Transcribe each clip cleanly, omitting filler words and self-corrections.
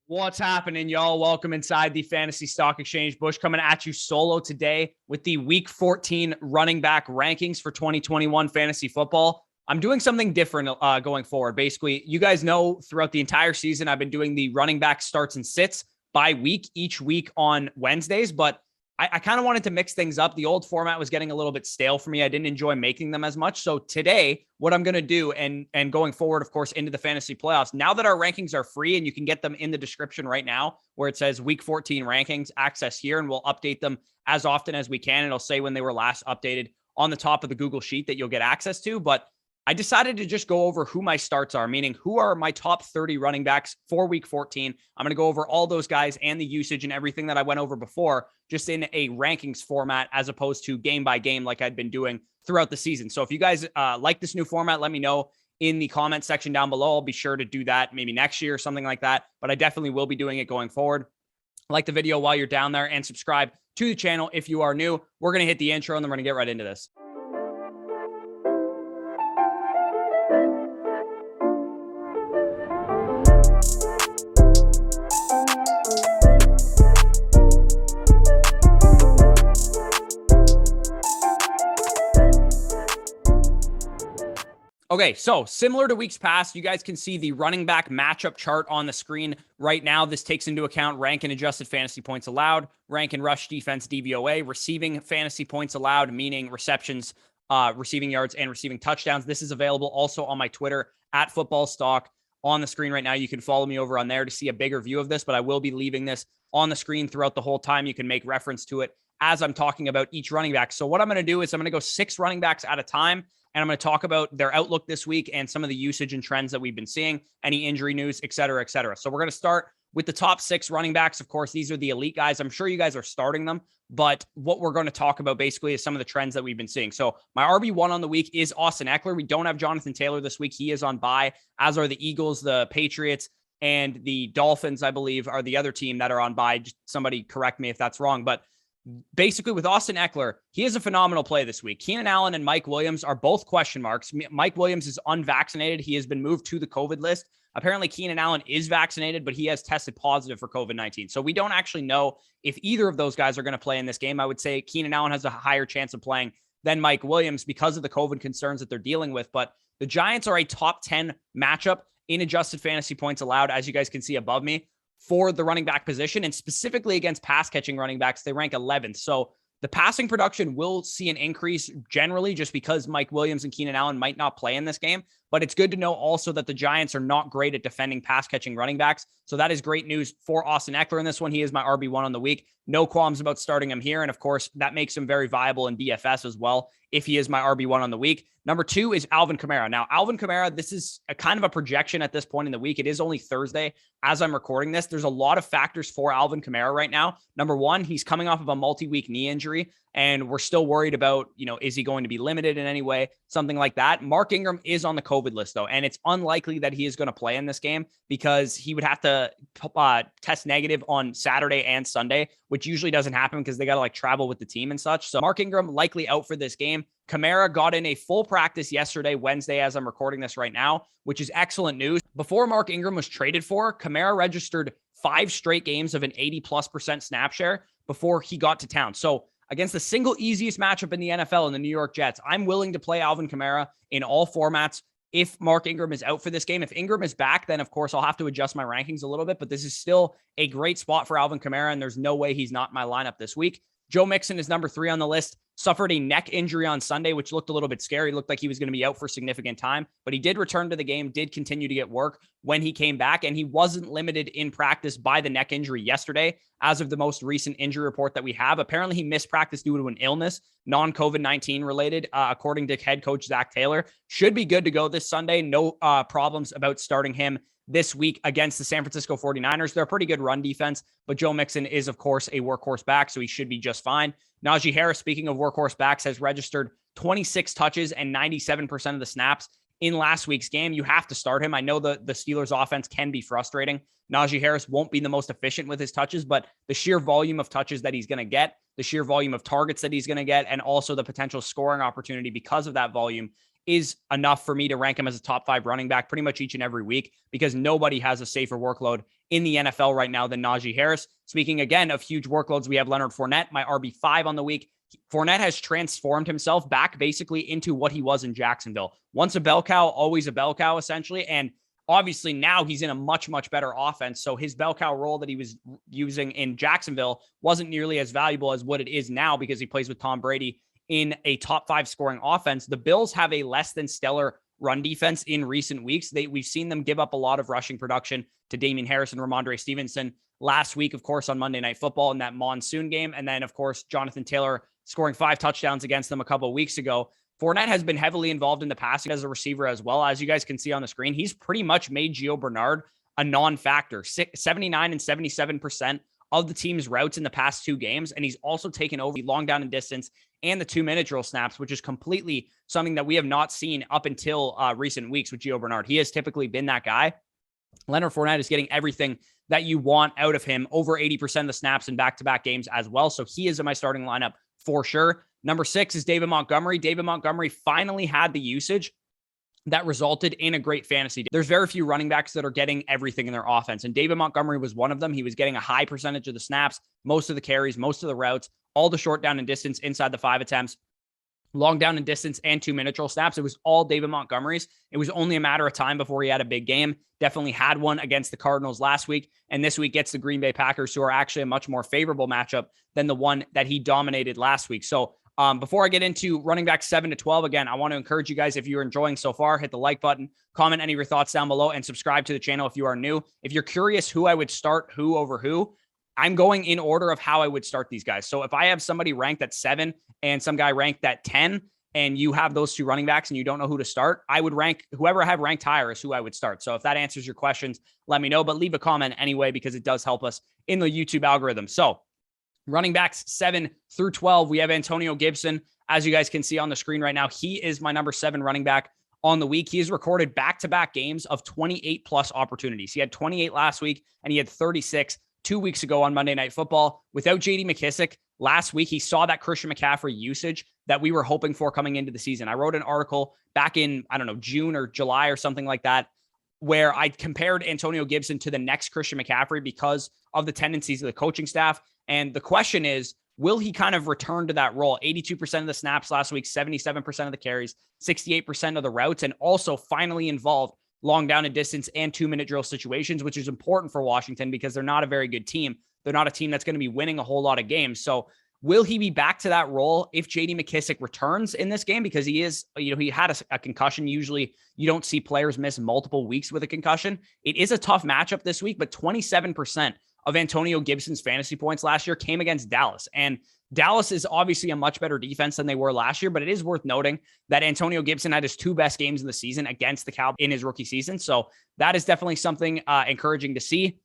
What's happening, y'all? Welcome inside the Fantasy Stock Exchange. Bush coming at you solo today with the Week 14 running back rankings for 2021 fantasy football. I'm doing something different going forward. Basically, you guys know throughout the entire season, I've been doing the running back starts and sits by week, each week on Wednesdays, but I kind of wanted to mix things up. The old format was getting a little bit stale for me. I didn't enjoy making them as much. So today, what I'm going to do and going forward, of course, into the fantasy playoffs, now that our rankings are free and you can get them in the description right now where it says week 14 rankings, access here, and we'll update them as often as we can. It'll say when they were last updated on the top of the Google Sheet that you'll get access to. But I decided to just go over who my starts are, meaning who are my top 30 running backs for week 14. I'm going to go over all those guys and the usage and everything that I went over before, just in a rankings format as opposed to game by game like I'd been doing throughout the season. So if you guys like this new format, let me know in the comment section down below. I'll be sure to do that maybe next year or something like that, but I definitely will be doing it going forward. Like the video while you're down there and subscribe to the channel if you are new. We're going to hit the intro and then we're going to get right into this. Okay, so similar to weeks past, you guys can see the running back matchup chart on the screen right now. This takes into account rank and adjusted fantasy points allowed, rank and rush defense DVOA, receiving fantasy points allowed, meaning receptions, receiving yards, and receiving touchdowns. This is available also on my Twitter at FootballStock on the screen right now. You can follow me over on there to see a bigger view of this, but I will be leaving this on the screen throughout the whole time. You can make reference to it as I'm talking about each running back. So what I'm going to do is I'm going to go 6 running backs at a time. And I'm going to talk about their outlook this week and some of the usage and trends that we've been seeing, any injury news, et cetera, et cetera. So we're going to start with the top 6 running backs. Of course, these are the elite guys. I'm sure you guys are starting them, but what we're going to talk about basically is some of the trends that we've been seeing. So my RB1 on the week is Austin Eckler. We don't have Jonathan Taylor this week. He is on bye, as are the Eagles, the Patriots, and the Dolphins, I believe, are the other team that are on bye. Just somebody correct me if that's wrong, but basically, with Austin Eckler, he is a phenomenal play this week. Keenan Allen and Mike Williams are both question marks. Mike Williams is unvaccinated. He has been moved to the COVID list. Apparently, Keenan Allen is vaccinated, but he has tested positive for COVID-19. So we don't actually know if either of those guys are going to play in this game. I would say Keenan Allen has a higher chance of playing than Mike Williams because of the COVID concerns that they're dealing with. But the Giants are a top 10 matchup in adjusted fantasy points allowed, as you guys can see above me, for the running back position, and specifically against pass catching running backs, they rank 11th. So the passing production will see an increase generally just because Mike Williams and Keenan Allen might not play in this game. But it's good to know also that the Giants are not great at defending pass catching running backs. So that is great news for Austin Eckler in this one. He is my RB1 on the week. No qualms about starting him here. And of course, that makes him very viable in DFS as well, if he is my RB1 on the week. Number 2 is Alvin Kamara. Now, Alvin Kamara, this is a kind of a projection at this point in the week. It is only Thursday as I'm recording this. There's a lot of factors for Alvin Kamara right now. Number 1, he's coming off of a multi-week knee injury, and we're still worried about, is he going to be limited in any way? Something like that. Mark Ingram is on the COVID list, though, and it's unlikely that he is going to play in this game because he would have to test negative on Saturday and Sunday, which usually doesn't happen because they got to travel with the team and such. So Mark Ingram likely out for this game. Kamara got in a full practice yesterday, Wednesday, as I'm recording this right now, which is excellent news. Before Mark Ingram was traded for, Kamara registered 5 straight games of an 80+% snap share before he got to town. So against the single easiest matchup in the NFL in the New York Jets, I'm willing to play Alvin Kamara in all formats if Mark Ingram is out for this game. If Ingram is back, then of course I'll have to adjust my rankings a little bit, but this is still a great spot for Alvin Kamara, and there's no way he's not in my lineup this week. Joe Mixon is number 3 on the list. Suffered a neck injury on Sunday, which looked a little bit scary. Looked like he was going to be out for significant time, but he did return to the game, did continue to get work when he came back, and he wasn't limited in practice by the neck injury yesterday, as of the most recent injury report that we have. Apparently, he missed practice due to an illness, non-COVID-19 related, according to head coach Zach Taylor. Should be good to go this Sunday. No problems about starting him this week against the San Francisco 49ers. They're a pretty good run defense, but Joe Mixon is, of course, a workhorse back, so he should be just fine. Najee Harris, speaking of workhorse backs, has registered 26 touches and 97% of the snaps in last week's game. You have to start him. I know the Steelers offense can be frustrating. Najee Harris won't be the most efficient with his touches, but the sheer volume of touches that he's going to get, the sheer volume of targets that he's going to get, and also the potential scoring opportunity because of that volume is enough for me to rank him as a top 5 running back pretty much each and every week, because nobody has a safer workload in the NFL right now than Najee Harris. Speaking again of huge workloads, we have Leonard Fournette, my RB5 on the week. Fournette has transformed himself back basically into what he was in Jacksonville. Once a bell cow, always a bell cow, essentially. And obviously now he's in a much, much better offense. So his bell cow role that he was using in Jacksonville wasn't nearly as valuable as what it is now, because he plays with Tom Brady in a top 5 scoring offense. The Bills have a less than stellar run defense in recent weeks. We've seen them give up a lot of rushing production to Damian Harris and Ramondre Stevenson last week, of course, on Monday Night Football in that monsoon game. And then, of course, Jonathan Taylor scoring 5 touchdowns against them a couple of weeks ago. Fournette has been heavily involved in the passing as a receiver as well. As you guys can see on the screen, he's pretty much made Gio Bernard a non-factor. 79 and 77% of the team's routes in the past 2 games. And he's also taken over the long down and distance and the 2-minute drill snaps, which is completely something that we have not seen up until recent weeks with Gio Bernard. He has typically been that guy. Leonard Fournette is getting everything that you want out of him, over 80% of the snaps in back-to-back games as well. So he is in my starting lineup for sure. Number 6 is David Montgomery. David Montgomery finally had the usage that resulted in a great fantasy. There's very few running backs that are getting everything in their offense, and David Montgomery was one of them. He was getting a high percentage of the snaps, most of the carries, most of the routes, all the short down and distance inside the 5 attempts, long down and distance, and 2-minute drill snaps. It was all David Montgomery's. It was only a matter of time before he had a big game. Definitely had one against the Cardinals last week, and this week gets the Green Bay Packers, who are actually a much more favorable matchup than the one that he dominated last week. So before I get into running back 7 to 12, again, I want to encourage you guys, if you're enjoying so far, hit the like button, comment any of your thoughts down below, and subscribe to the channel if you are new. If you're curious who I would start who over who, I'm going in order of how I would start these guys. So if I have somebody ranked at 7 and some guy ranked at 10, and you have those 2 running backs and you don't know who to start, I would rank whoever I have ranked higher is who I would start. So if that answers your questions, let me know, but leave a comment anyway, because it does help us in the YouTube algorithm. So running backs 7 through 12, we have Antonio Gibson. As you guys can see on the screen right now, he is my number 7 running back on the week. He has recorded back-to-back games of 28 plus opportunities. He had 28 last week and he had 36 2 weeks ago on Monday Night Football. Without JD McKissic last week, he saw that Christian McCaffrey usage that we were hoping for coming into the season. I wrote an article back in, I don't know, June or July or something like that, where I compared Antonio Gibson to the next Christian McCaffrey because of the tendencies of the coaching staff. And the question is, will he kind of return to that role? 82% of the snaps last week, 77% of the carries, 68% of the routes, and also finally involved long down and distance and 2-minute drill situations, which is important for Washington because they're not a very good team. They're not a team that's going to be winning a whole lot of games. So will he be back to that role if JD McKissic returns in this game? Because he is, he had a concussion. Usually you don't see players miss multiple weeks with a concussion. It is a tough matchup this week, but 27% of Antonio Gibson's fantasy points last year came against Dallas. And Dallas is obviously a much better defense than they were last year, but it is worth noting that Antonio Gibson had his 2 best games of the season against the Cowboys in his rookie season. So that is definitely something encouraging to see.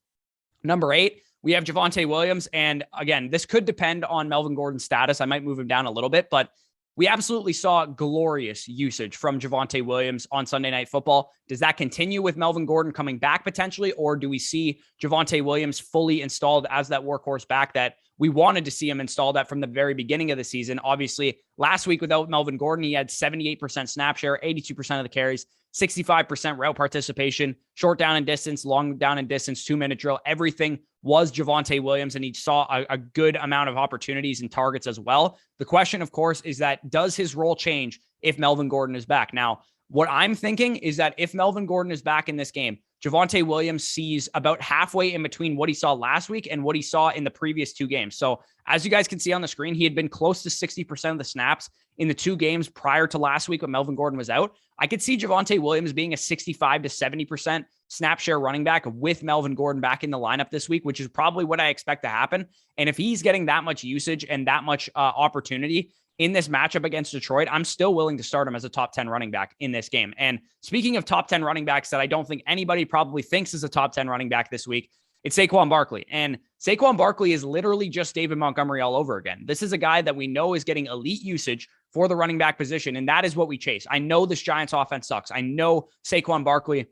Number 8, we have Javonte Williams. And again, this could depend on Melvin Gordon's status. I might move him down a little bit, but we absolutely saw glorious usage from Javonte Williams on Sunday Night Football. Does that continue with Melvin Gordon coming back potentially, or do we see Javonte Williams fully installed as that workhorse back that we wanted to see him installed at from the very beginning of the season? Obviously, last week without Melvin Gordon, he had 78% snap share, 82% of the carries, 65% route participation, short down and distance, long down and distance, 2-minute drill. Everything was Javonte Williams, and he saw a good amount of opportunities and targets as well. The question, of course, is that does his role change if Melvin Gordon is back? Now, what I'm thinking is that if Melvin Gordon is back in this game, Javonte Williams sees about halfway in between what he saw last week and what he saw in the previous 2 games. So as you guys can see on the screen, he had been close to 60% of the snaps in the 2 games prior to last week when Melvin Gordon was out. I could see Javonte Williams being a 65 to 70% snap share running back with Melvin Gordon back in the lineup this week, which is probably what I expect to happen. And if he's getting that much usage and that much opportunity in this matchup against Detroit, I'm still willing to start him as a top 10 running back in this game. And speaking of top 10 running backs that I don't think anybody probably thinks is a top 10 running back this week, it's Saquon Barkley. And Saquon Barkley is literally just David Montgomery all over again. This is a guy that we know is getting elite usage for the running back position, and that is what we chase. I know this Giants offense sucks. I know Saquon Barkley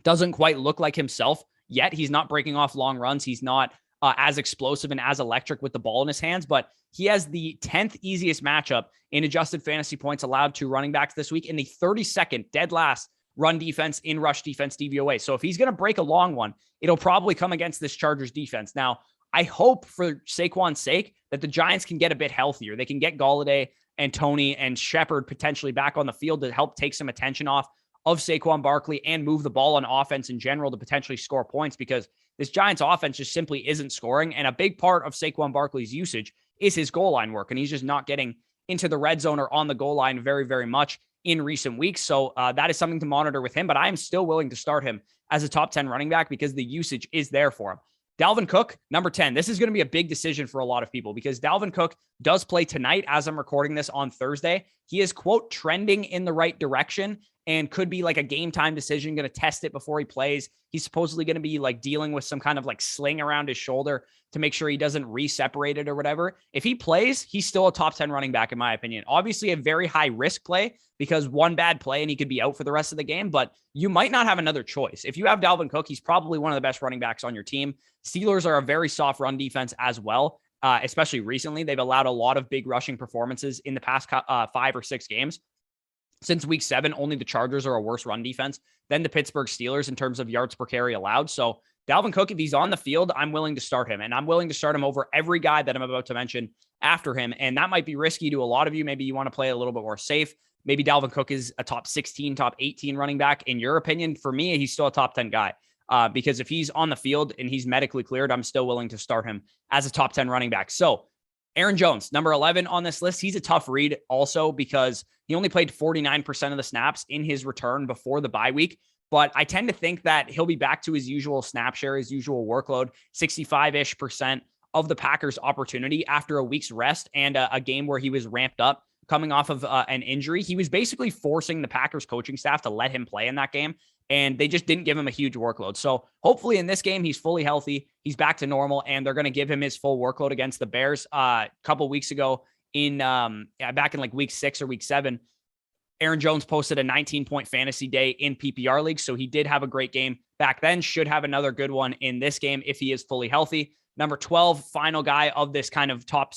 doesn't quite look like himself yet. He's not breaking off long runs. He's not as explosive and as electric with the ball in his hands, but he has the 10th easiest matchup in adjusted fantasy points allowed to running backs this week, and the 32nd dead last run defense in rush defense DVOA. So if he's going to break a long one, it'll probably come against this Chargers defense. Now, I hope for Saquon's sake that the Giants can get a bit healthier. They can get Golladay and Tony and Shepard potentially back on the field to help take some attention off of Saquon Barkley and move the ball on offense in general to potentially score points, because this Giants offense just simply isn't scoring. And a big part of Saquon Barkley's usage is his goal line work. And he's just not getting into the red zone or on the goal line very, very much in recent weeks. So that is something to monitor with him, but I am still willing to start him as a top 10 running back because the usage is there for him. Dalvin Cook, number 10. This is going to be a big decision for a lot of people because Dalvin Cook does play tonight as I'm recording this on Thursday. He is, quote, trending in the right direction and could be like a game time decision, going to test it before he plays. He's supposedly going to be like dealing with some kind of like sling around his shoulder to make sure he doesn't re-separate it or whatever. If he plays, he's still a top 10 running back in my opinion. Obviously a very high risk play because one bad play and he could be out for the rest of the game, but you might not have another choice. If you have Dalvin Cook, he's probably one of the best running backs on your team. Steelers are a very soft run defense as well. Especially recently, they've allowed a lot of big rushing performances in the past 5 or 6 games. Since week 7, only the Chargers are a worse run defense than the Pittsburgh Steelers in terms of yards per carry allowed. So Dalvin Cook, if he's on the field, I'm willing to start him. And I'm willing to start him over every guy that I'm about to mention after him. And that might be risky to a lot of you. Maybe you want to play a little bit more safe. Maybe Dalvin Cook is a top 16, top 18 running back. In your opinion, for me, he's still a top 10 guy. Because if he's on the field and he's medically cleared, I'm still willing to start him as a top 10 running back. So Aaron Jones, number 11 on this list. He's a tough read also because he only played 49% of the snaps in his return before the bye week. But I tend to think that he'll be back to his usual snap share, his usual workload, 65-ish% of the Packers' opportunity after a week's rest and a game where he was ramped up coming off of an injury. He was basically forcing the Packers coaching staff to let him play in that game, and they just didn't give him a huge workload. So hopefully in this game, he's fully healthy. He's back to normal, and they're going to give him his full workload against the Bears. A couple weeks ago back in like week 6 or week 7, Aaron Jones posted a 19-point fantasy day in PPR league. So he did have a great game back then, should have another good one in this game if he is fully healthy. Number 12, final guy of this kind of top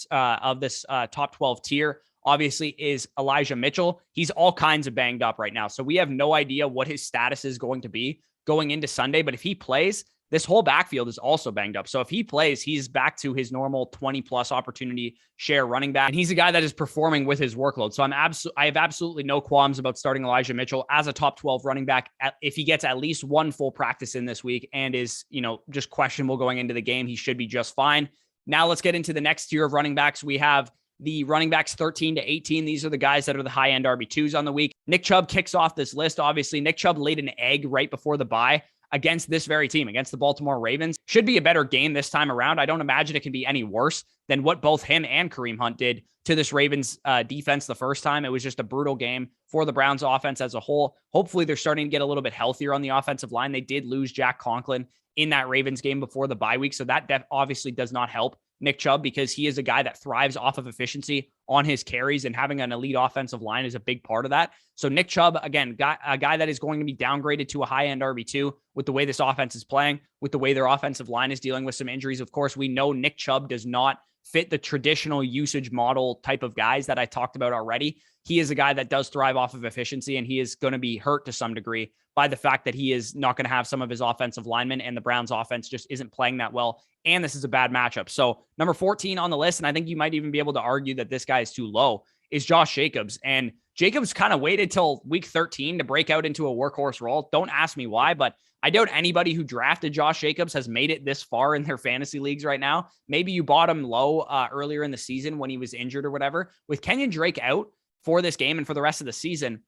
12 tier, obviously, is Elijah Mitchell. He's all kinds of banged up right now. So we have no idea what his status is going to be going into Sunday. But if he plays, this whole backfield is also banged up. So if he plays, he's back to his normal 20+ opportunity share running back. And he's a guy that is performing with his workload. So I have absolutely no qualms about starting Elijah Mitchell as a top 12 running back if he gets at least one full practice in this week and is, just questionable going into the game. He should be just fine. Now let's get into the next tier of running backs. We have the running backs 13 to 18. These are the guys that are the high-end RB2s on the week. Nick Chubb kicks off this list. Obviously, Nick Chubb laid an egg right before the bye against this very team, against the Baltimore Ravens. Should be a better game this time around. I don't imagine it can be any worse than what both him and Kareem Hunt did to this Ravens defense the first time. It was just a brutal game for the Browns offense as a whole. Hopefully, they're starting to get a little bit healthier on the offensive line. They did lose Jack Conklin in that Ravens game before the bye week, so that obviously does not help Nick Chubb because he is a guy that thrives off of efficiency on his carries, and having an elite offensive line is a big part of that. So Nick Chubb, again, a guy that is going to be downgraded to a high-end RB2 with the way this offense is playing, with the way their offensive line is dealing with some injuries. Of course, we know Nick Chubb does not fit the traditional usage model type of guys that I talked about already. He is a guy that does thrive off of efficiency, and he is going to be hurt to some degree by the fact that he is not going to have some of his offensive linemen, and the Browns offense just isn't playing that well. And this is a bad matchup. So number 14 on the list, and I think you might even be able to argue that this guy is too low, is Josh Jacobs. And Jacobs kind of waited till week 13 to break out into a workhorse role. Don't ask me why, but I doubt anybody who drafted Josh Jacobs has made it this far in their fantasy leagues right now. Maybe you bought him low earlier in the season when he was injured or whatever. With Kenyon Drake out for this game and for the rest of the season,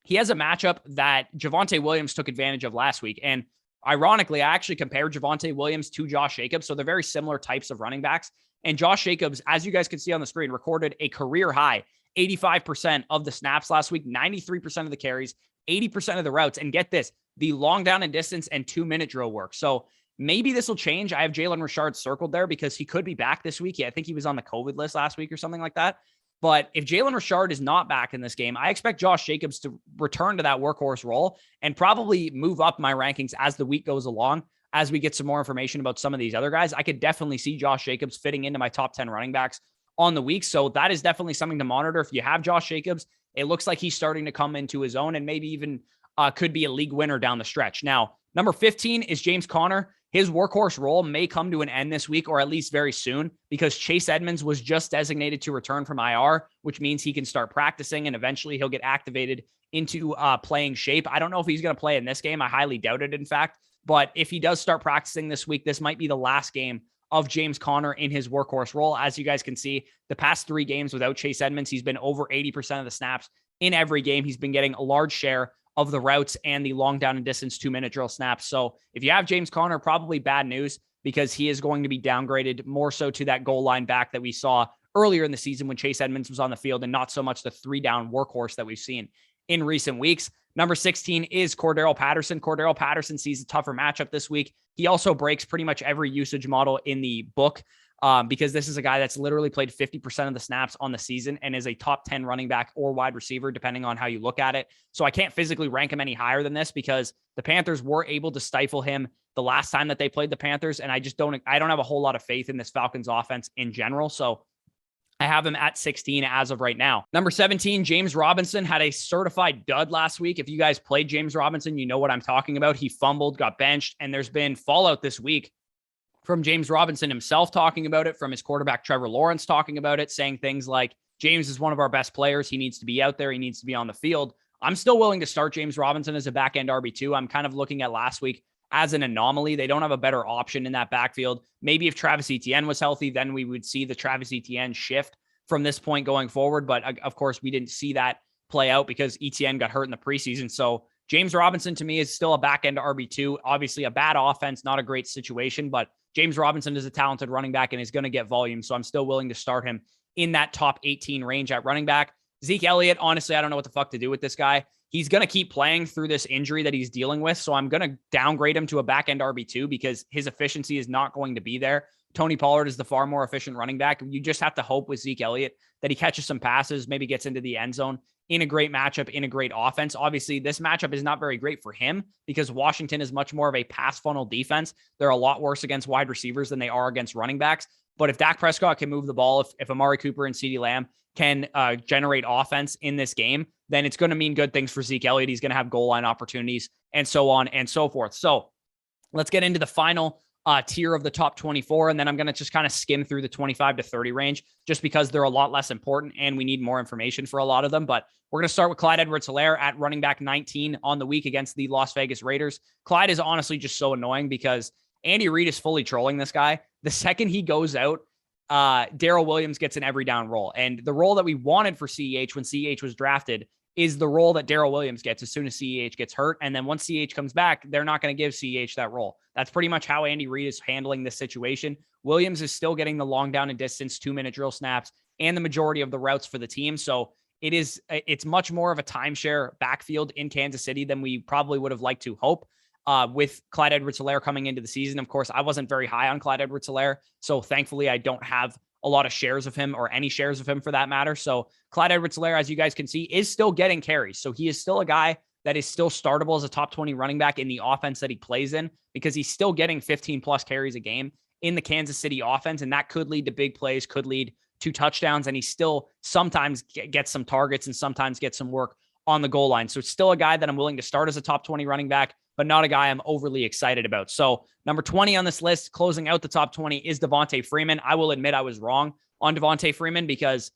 he has a matchup that Javonte Williams took advantage of last week. And ironically, I actually compared Javonte Williams to Josh Jacobs. So they're very similar types of running backs. And Josh Jacobs, as you guys can see on the screen, recorded a career high 85% of the snaps last week, 93% of the carries, 80% of the routes. And get this, the long down and distance and 2-minute drill work. So maybe this will change. I have Jalen Richard circled there because he could be back this week. Yeah, I think he was on the COVID list last week or something like that. But if Jalen Richard is not back in this game, I expect Josh Jacobs to return to that workhorse role and probably move up my rankings as the week goes along. as we get some more information about some of these other guys, I could definitely see Josh Jacobs fitting into my top 10 running backs on the week. So that is definitely something to monitor. If you have Josh Jacobs, it looks like he's starting to come into his own and maybe even could be a league winner down the stretch. Now, number 15 is James Conner. His workhorse role may come to an end this week, or at least very soon, because Chase Edmonds was just designated to return from IR, which means he can start practicing and eventually he'll get activated into playing shape. I don't know if he's going to play in this game. I highly doubt it, in fact. But if he does start practicing this week, this might be the last game of James Conner in his workhorse role. As you guys can see, the past 3 games without Chase Edmonds, he's been over 80% of the snaps in every game. He's been getting a large share of the routes and the long down and distance 2-minute drill snaps. So if you have James Conner, probably bad news, because he is going to be downgraded more so to that goal line back that we saw earlier in the season when Chase Edmonds was on the field, and not so much the 3-down workhorse that we've seen in recent weeks. Number 16 is Cordarrelle Patterson. Cordarrelle Patterson sees a tougher matchup this week. He also breaks pretty much every usage model in the book, because this is a guy that's literally played 50% of the snaps on the season and is a top 10 running back or wide receiver, depending on how you look at it. So I can't physically rank him any higher than this, because the Panthers were able to stifle him the last time that they played the Panthers. And I don't have a whole lot of faith in this Falcons offense in general. So I have him at 16 as of right now. Number 17, James Robinson had a certified dud last week. If you guys played James Robinson, you know what I'm talking about. He fumbled, got benched, and there's been fallout this week from James Robinson himself talking about it, from his quarterback Trevor Lawrence talking about it, saying things like, James is one of our best players. He needs to be out there. He needs to be on the field. I'm still willing to start James Robinson as a back-end RB2. I'm kind of looking at last week as an anomaly. They don't have a better option in that backfield. Maybe if Travis Etienne was healthy, then we would see the Travis Etienne shift from this point going forward. But of course, we didn't see that play out because Etienne got hurt in the preseason. So James Robinson to me is still a back-end RB2. Obviously a bad offense, not a great situation, but James Robinson is a talented running back and is going to get volume. So I'm still willing to start him in that top 18 range at running back. Zeke Elliott, honestly, I don't know what the fuck to do with this guy. He's going to keep playing through this injury that he's dealing with. So I'm going to downgrade him to a back-end RB2 because his efficiency is not going to be there. Tony Pollard is the far more efficient running back. You just have to hope with Zeke Elliott that he catches some passes, maybe gets into the end zone in a great matchup, in a great offense. Obviously, this matchup is not very great for him because Washington is much more of a pass funnel defense. They're a lot worse against wide receivers than they are against running backs. But if Dak Prescott can move the ball, if Amari Cooper and CeeDee Lamb can generate offense in this game, then it's going to mean good things for Zeke Elliott. He's going to have goal line opportunities and so on and so forth. So let's get into the final tier of the top 24. And then I'm going to just kind of skim through the 25 to 30 range just because they're a lot less important and we need more information for a lot of them. But we're going to start with Clyde Edwards-Helaire at running back 19 on the week against the Las Vegas Raiders. Clyde is honestly just so annoying because Andy Reid is fully trolling this guy. The second he goes out, Darrell Williams gets an every down role. And the role that we wanted for CEH when CEH was drafted is the role that Darrell Williams gets as soon as CEH gets hurt. And then once CEH comes back, they're not going to give CEH that role. That's pretty much how Andy Reid is handling this situation. Williams is still getting the long down and distance 2-minute drill snaps and the majority of the routes for the team. So it's much more of a timeshare backfield in Kansas City than we probably would have liked to hope. With Clyde Edwards-Helaire coming into the season, of course, I wasn't very high on Clyde Edwards-Helaire. So thankfully I don't have a lot of shares of him or any shares of him for that matter. So Clyde Edwards-Helaire, as you guys can see, is still getting carries. So he is still a guy that is still startable as a top 20 running back in the offense that he plays in because he's still getting 15 plus carries a game in the Kansas City offense. And that could lead to big plays, could lead to touchdowns. And he still sometimes gets some targets and sometimes gets some work on the goal line. So it's still a guy that I'm willing to start as a top 20 running back, but not a guy I'm overly excited about. So number 20 on this list, closing out the top 20, is Devonta Freeman. I will admit I was wrong on Devonta Freeman because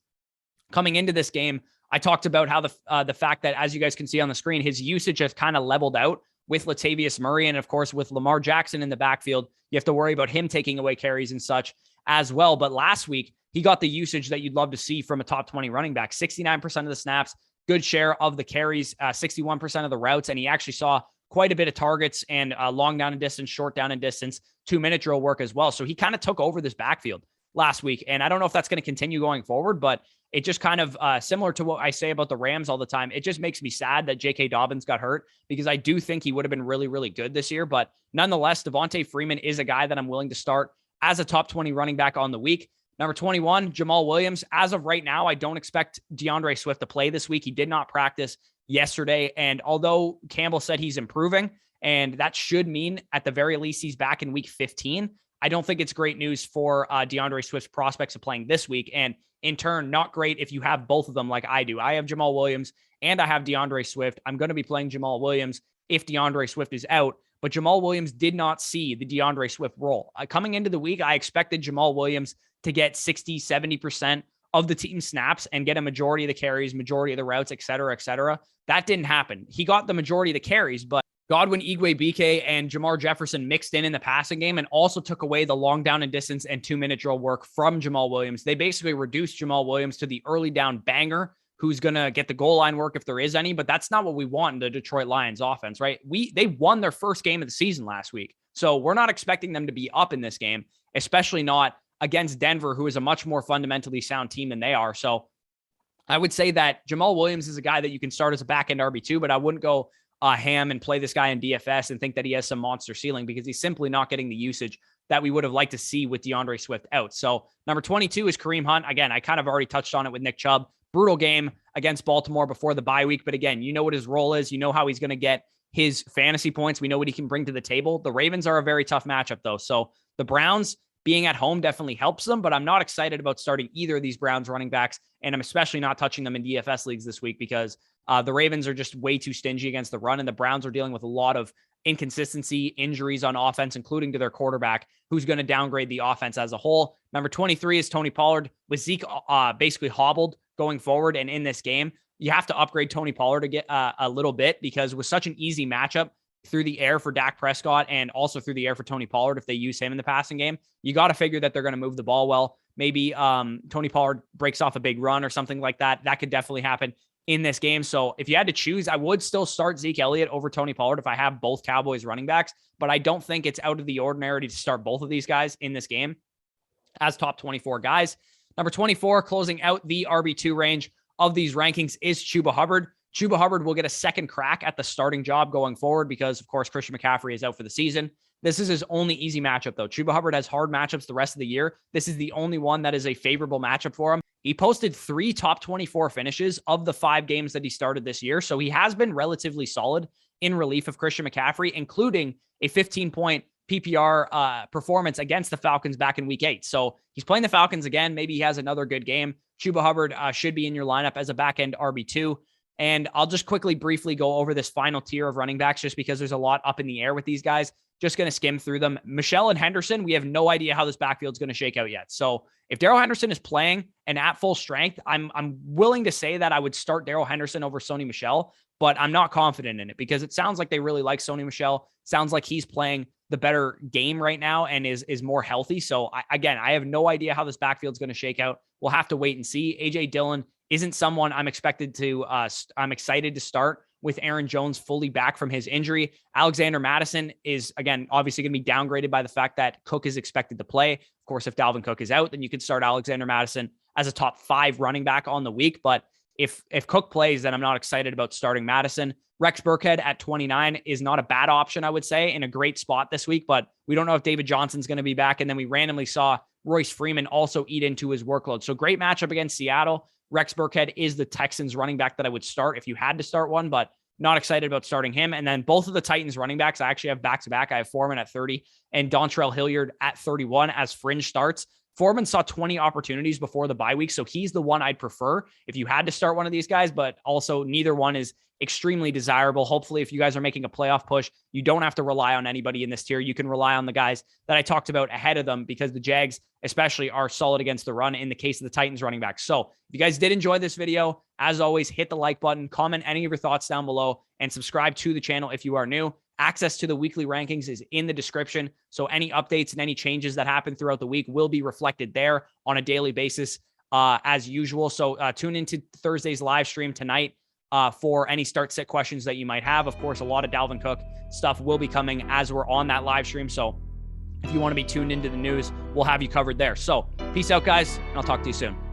coming into this game, I talked about how the fact that, as you guys can see on the screen, his usage has kind of leveled out with Latavius Murray. And of course, with Lamar Jackson in the backfield, you have to worry about him taking away carries and such as well. But last week, he got the usage that you'd love to see from a top 20 running back, 69% of the snaps, good share of the carries, 61% of the routes. And he actually saw quite a bit of targets and long down and distance, short down and distance, 2-minute drill work as well. So he kind of took over this backfield last week. And I don't know if that's going to continue going forward, but it just kind of similar to what I say about the Rams all the time. It just makes me sad that J.K. Dobbins got hurt because I do think he would have been really, really good this year. But nonetheless, Devonta Freeman is a guy that I'm willing to start as a top 20 running back on the week. Number 21, Jamal Williams. As of right now, I don't expect DeAndre Swift to play this week. He did not practice yesterday. And although Campbell said he's improving And that should mean at the very least he's back in week 15. I don't think it's great news for DeAndre Swift's prospects of playing this week. And in turn, not great if you have both of them like I do. I have Jamal Williams and I have DeAndre Swift. I'm going to be playing Jamal Williams if DeAndre Swift is out. But Jamal Williams did not see the DeAndre Swift role. Coming into the week, I expected Jamal Williams to get 60, 70% of the team snaps and get a majority of the carries, majority of the routes, et cetera, et cetera. That didn't happen. He got the majority of the carries, but Godwin, Igwe, and Jamar Jefferson mixed in the passing game and also took away the long down and distance and 2-minute drill work from Jamal Williams. They basically reduced Jamal Williams to the early down banger who's going to get the goal line work if there is any, but that's not what we want in the Detroit Lions offense, right? They won their first game of the season last week. So we're not expecting them to be up in this game, especially not against Denver, who is a much more fundamentally sound team than they are. So I would say that Jamal Williams is a guy that you can start as a back-end RB2, but I wouldn't go ham and play this guy in DFS and think that he has some monster ceiling because he's simply not getting the usage that we would have liked to see with DeAndre Swift out. So number 22 is Kareem Hunt. Again, I kind of already touched on it with Nick Chubb. Brutal game against Baltimore before the bye week. But again, you know what his role is. You know how he's going to get his fantasy points. We know what he can bring to the table. The Ravens are a very tough matchup, though. So the Browns being at home definitely helps them, but I'm not excited about starting either of these Browns running backs. And I'm especially not touching them in DFS leagues this week because the Ravens are just way too stingy against the run, and the Browns are dealing with a lot of inconsistency, injuries on offense, including to their quarterback, who's going to downgrade the offense as a whole. Number 23 is Tony Pollard. With Zeke basically hobbled going forward and in this game, you have to upgrade Tony Pollard to get a little bit because it was such an easy matchup through the air for Dak Prescott and also through the air for Tony Pollard if they use him in the passing game. You got to figure that they're going to move the ball well. Maybe Tony Pollard breaks off a big run or something like that. That could definitely happen in this game. So if you had to choose, I would still start Zeke Elliott over Tony Pollard if I have both Cowboys running backs, but I don't think it's out of the ordinary to start both of these guys in this game as top 24 guys. Number 24, closing out the RB2 range of these rankings, is Chuba Hubbard. Chuba Hubbard will get a second crack at the starting job going forward because, of course, Christian McCaffrey is out for the season. This is his only easy matchup, though. Chuba Hubbard has hard matchups the rest of the year. This is the only one that is a favorable matchup for him. He posted 3 top 24 finishes of the 5 games that he started this year, so he has been relatively solid in relief of Christian McCaffrey, including a 15-point PPR performance against the Falcons back in week 8. So he's playing the Falcons again. Maybe he has another good game. Chuba Hubbard should be in your lineup as a back-end RB2. And I'll just quickly, briefly go over this final tier of running backs just because there's a lot up in the air with these guys. Just going to skim through them. Michelle and Henderson, we have no idea how this backfield's going to shake out yet. So if Darrell Henderson is playing and at full strength, I'm willing to say that I would start Darrell Henderson over Sony Michel, but I'm not confident in it because it sounds like they really like Sony Michel. Sounds like he's playing the better game right now and is more healthy. So I have no idea how this backfield's going to shake out. We'll have to wait and see. AJ Dillon isn't someone I'm excited to start with Aaron Jones fully back from his injury. Alexander Mattison is, again, obviously going to be downgraded by the fact that Cook is expected to play. Of course, if Dalvin Cook is out, then you could start Alexander Mattison as a top 5 running back on the week. But if Cook plays, then I'm not excited about starting Mattison. Rex Burkhead at 29 is not a bad option, I would say, in a great spot this week, but we don't know if David Johnson's going to be back. And then we randomly saw Royce Freeman also eat into his workload. So great matchup against Seattle. Rex Burkhead is the Texans running back that I would start if you had to start one, but not excited about starting him. And then both of the Titans running backs, I actually have back-to-back. I have Foreman at 30 and Dontrell Hilliard at 31 as fringe starts. Foreman saw 20 opportunities before the bye week, so he's the one I'd prefer if you had to start one of these guys, but also neither one is extremely desirable. Hopefully, if you guys are making a playoff push, you don't have to rely on anybody in this tier. You can rely on the guys that I talked about ahead of them because the Jags especially are solid against the run in the case of the Titans running back. So if you guys did enjoy this video, as always, hit the like button, comment any of your thoughts down below, and subscribe to the channel if you are new. Access to the weekly rankings is in the description. So any updates and any changes that happen throughout the week will be reflected there on a daily basis as usual. So tune into Thursday's live stream tonight for any start-sit questions that you might have. Of course, a lot of Dalvin Cook stuff will be coming as we're on that live stream. So if you want to be tuned into the news, we'll have you covered there. So peace out, guys, and I'll talk to you soon.